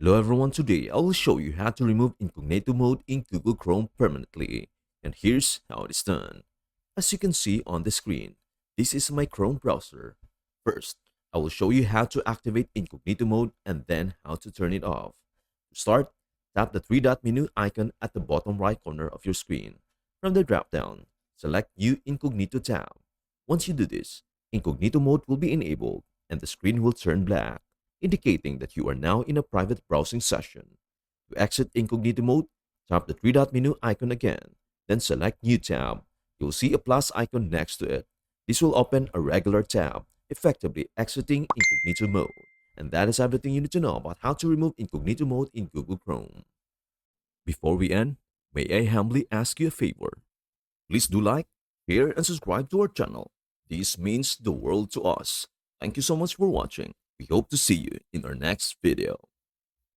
Hello everyone, today I will show you how to remove incognito mode in Google Chrome permanently. And here's how it is done. As you can see on the screen, this is my Chrome browser. First, I will show you how to activate incognito mode and then how to turn it off. To start, tap the three-dot menu icon at the bottom right corner of your screen. From the drop-down, select View Incognito tab. Once you do this, incognito mode will be enabled and the screen will turn black, indicating that you are now in a private browsing session. To exit incognito mode, tap the three-dot menu icon again, then select New tab. You'll see a plus icon next to it. This will open a regular tab, effectively exiting incognito mode. And that is everything you need to know about how to remove incognito mode in Google Chrome. Before we end, may I humbly ask you a favor? Please do like, share, and subscribe to our channel. This means the world to us. Thank you so much for watching. We hope to see you in our next video.